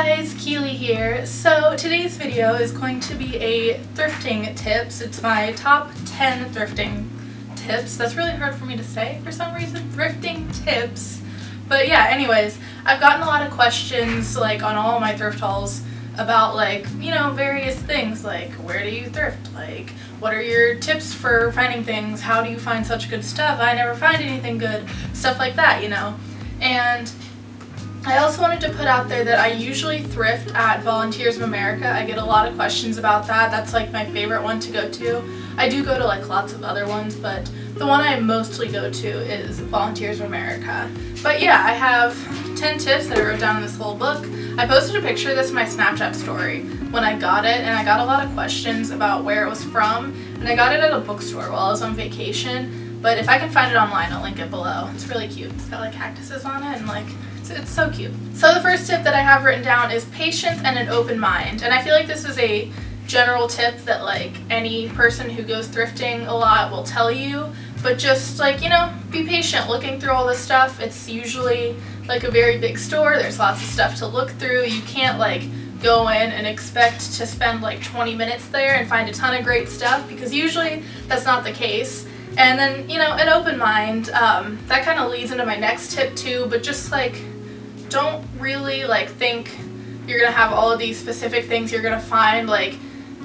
guys, Keely here. So today's video is going to be a thrifting tips. It's my top 10 thrifting tips. That's really hard for me to say for some reason. Thrifting tips. But yeah, anyways, I've gotten a lot of questions like on all my thrift hauls about like, you know, various things like where do you thrift? Like what are your tips for finding things? How do you find such good stuff? I never find anything good. Stuff like that, you know. And I also wanted to put out there that I usually thrift at Volunteers of America. I get a lot of questions about that. That's like my favorite one to go to. I do go to like lots of other ones, but the one I mostly go to is Volunteers of America. But yeah, I have 10 tips that I wrote down in this whole book. I posted a picture of this in my Snapchat story when I got it, and I got a lot of questions about where it was from, and I got it at a bookstore while I was on vacation, but if I can find it online, I'll link it below. It's really cute. It's got like cactuses on it, and like, it's so cute. So the first tip that I have written down is patience and an open mind, and I feel like this is a general tip that like any person who goes thrifting a lot will tell you, but just like, you know, be patient looking through all this stuff. It's usually like a very big store. There's lots of stuff to look through. You can't like go in and expect to spend like 20 minutes there and find a ton of great stuff, because usually that's not the case. And then, you know, an open mind, that kind of leads into my next tip too, but just like don't really like think you're gonna have all of these specific things you're gonna find, like,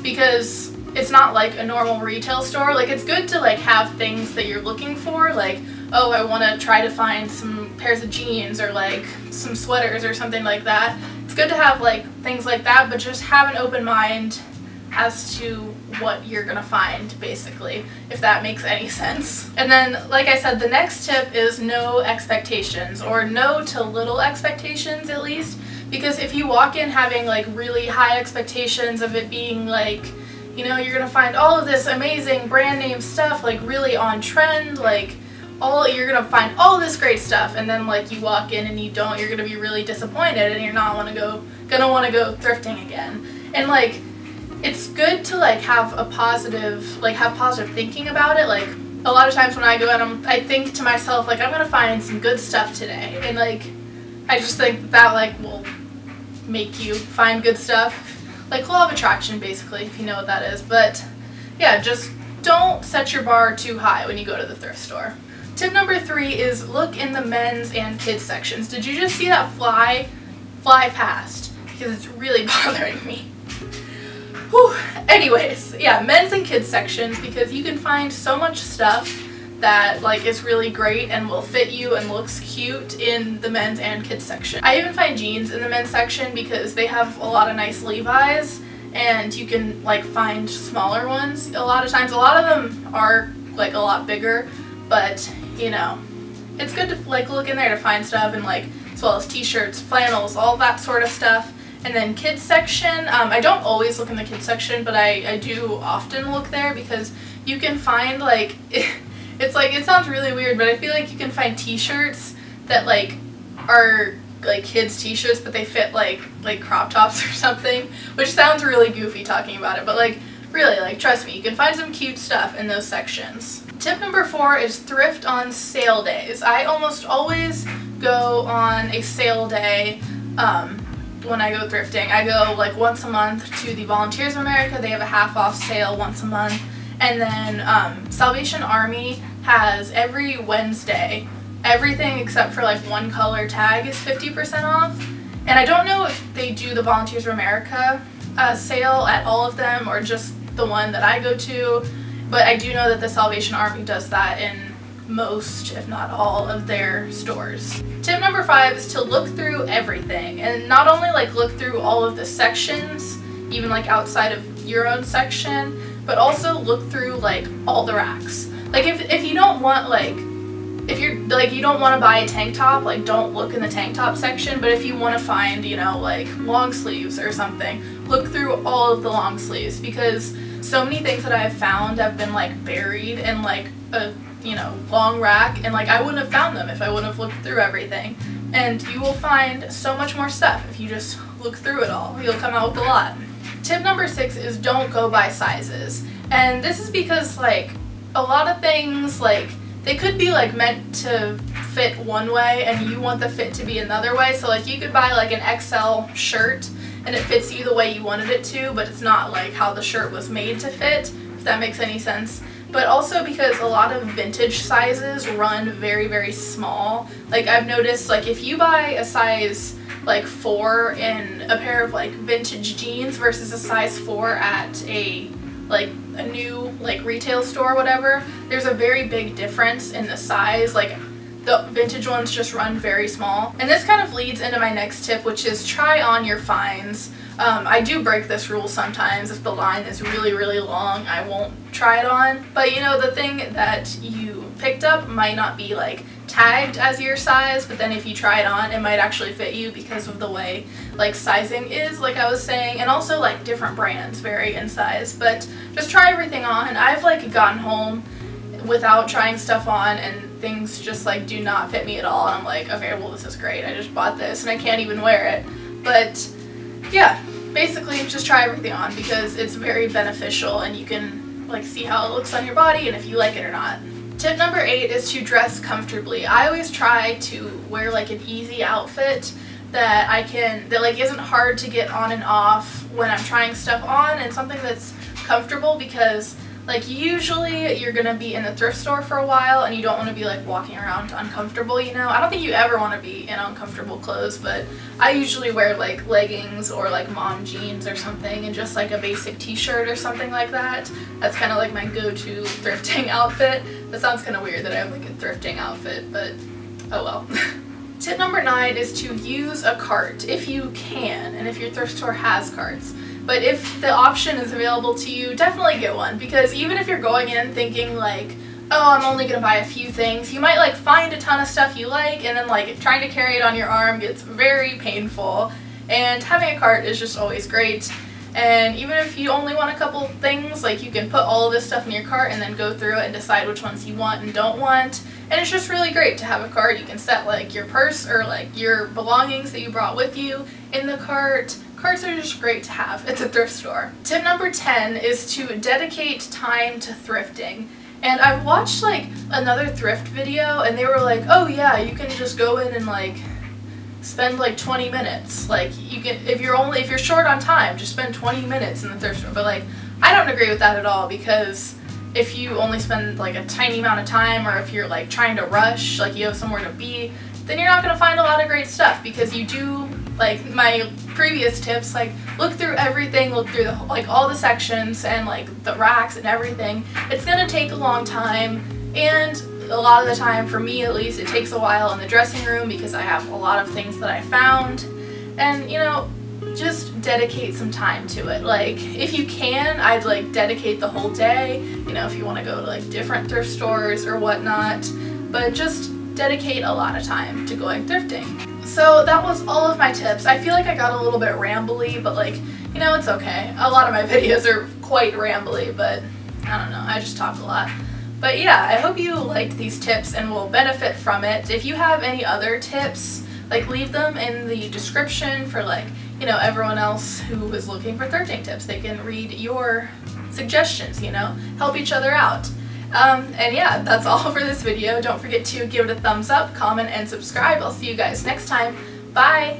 because it's not like a normal retail store. Like, it's good to like have things that you're looking for, like, oh, I want to try to find some pairs of jeans or like some sweaters or something like that. It's good to have like things like that, but just have an open mind as to what you're gonna find, basically, if that makes any sense. And then, like I said, the next tip is no expectations, or no to little expectations at least, because if you walk in having like really high expectations of it being like, you know, you're gonna find all of this amazing brand name stuff, like really on trend, like you're gonna find all this great stuff, and then like you walk in and you don't, you're gonna be really disappointed and you're not gonna want to go thrifting again. And like, it's good to like have positive thinking about it. Like, a lot of times when I go out, I think to myself like, I'm gonna find some good stuff today, and like I just think that like will make you find good stuff. Like law of attraction, basically, if you know what that is. But yeah, just don't set your bar too high when you go to the thrift store. Tip number 3 is look in the men's and kids sections. Did you just see that fly past? Because it's really bothering me. Whew. Anyways, yeah, men's and kids sections, because you can find so much stuff that like is really great and will fit you and looks cute in the men's and kids section. I even find jeans in the men's section because they have a lot of nice Levi's, and you can like find smaller ones a lot of times. A lot of them are like a lot bigger, but you know, it's good to like look in there to find stuff, and like as well as t-shirts, flannels, all that sort of stuff. And then kids section, I don't always look in the kids section, but I do often look there, because you can find like it's like, it sounds really weird, but I feel like you can find t-shirts that like are like kids t-shirts, but they fit like crop tops or something, which sounds really goofy talking about it, but like really, like, trust me, you can find some cute stuff in those sections. Tip number 4 is thrift on sale days. I almost always go on a sale day when I go thrifting. I go like once a month to the Volunteers of America. They have a half off sale once a month. And then Salvation Army has every Wednesday, everything except for like one color tag is 50% off. And I don't know if they do the Volunteers of America sale at all of them, or just the one that I go to, but I do know that the Salvation Army does that in most, if not all, of their stores. Tip number 5 is to look through everything, and not only like look through all of the sections, even like outside of your own section, but also look through like all the racks. Like if you don't want like, if you're like, you don't want to buy a tank top, like don't look in the tank top section, but if you want to find, you know, like long sleeves or something, look through all of the long sleeves, because so many things that I've found have been like buried in like a, you know, long rack, and like I wouldn't have found them if I wouldn't have looked through everything. And you will find so much more stuff if you just look through it all. You'll come out with a lot. Tip number 6 is don't go by sizes. And this is because like a lot of things, like they could be like meant to fit one way and you want the fit to be another way. So like you could buy like an XL shirt and it fits you the way you wanted it to, but it's not like how the shirt was made to fit, if that makes any sense. But also because a lot of vintage sizes run very, very small. Like I've noticed, like if you buy a size like 4 in a pair of like vintage jeans versus a size 4 at a new like retail store or whatever, there's a very big difference in the size. Like the vintage ones just run very small. And this kind of leads into my next tip, which is try on your finds. I do break this rule sometimes. If the line is really, really long, I won't try it on. But you know, the thing that you picked up might not be like tagged as your size, but then if you try it on, it might actually fit you because of the way like sizing is, like I was saying, and also like different brands vary in size. But just try everything on. I've like gotten home without trying stuff on and things just like do not fit me at all, and I'm like, okay, well this is great, I just bought this and I can't even wear it. But yeah, basically just try everything on because it's very beneficial and you can like see how it looks on your body and if you like it or not. Tip number 8 is to dress comfortably. I always try to wear like an easy outfit that like isn't hard to get on and off when I'm trying stuff on, and something that's comfortable, because like usually you're gonna be in the thrift store for a while and you don't want to be like walking around uncomfortable, you know. I don't think you ever want to be in uncomfortable clothes, but I usually wear like leggings or like mom jeans or something and just like a basic t-shirt or something like that. That's kind of like my go-to thrifting outfit. That sounds kind of weird that I have like a thrifting outfit, but oh well. Tip number 9 is to use a cart if you can and if your thrift store has carts. But if the option is available to you, definitely get one, because even if you're going in thinking like, oh, I'm only gonna buy a few things, you might like find a ton of stuff you like, and then like trying to carry it on your arm gets very painful. And having a cart is just always great. And even if you only want a couple things, like you can put all of this stuff in your cart and then go through it and decide which ones you want and don't want. And it's just really great to have a cart. You can set like your purse or like your belongings that you brought with you in the cart. Carts are just great to have at the thrift store. Tip number 10 is to dedicate time to thrifting. And I watched like another thrift video and they were like, oh yeah, you can just go in and like spend like 20 minutes. Like you can, if you're short on time, just spend 20 minutes in the thrift store. But like, I don't agree with that at all, because if you only spend like a tiny amount of time, or if you're like trying to rush, like you have somewhere to be, then you're not going to find a lot of great stuff, because you do, like my previous tips, like look through everything, look through the, like all the sections and like the racks and everything. It's going to take a long time, and a lot of the time, for me at least, it takes a while in the dressing room because I have a lot of things that I found. And you know, just dedicate some time to it. Like if you can, I'd like dedicate the whole day, you know, if you want to go to like different thrift stores or whatnot, but just dedicate a lot of time to going thrifting. So that was all of my tips. I feel like I got a little bit rambly, but like, you know, it's okay. A lot of my videos are quite rambly, but I don't know, I just talk a lot. But yeah, I hope you liked these tips and will benefit from it. If you have any other tips, like leave them in the description for like, you know, everyone else who is looking for thrifting tips. They can read your suggestions, you know, help each other out. And yeah, that's all for this video. Don't forget to give it a thumbs up, comment, and subscribe. I'll see you guys next time. Bye!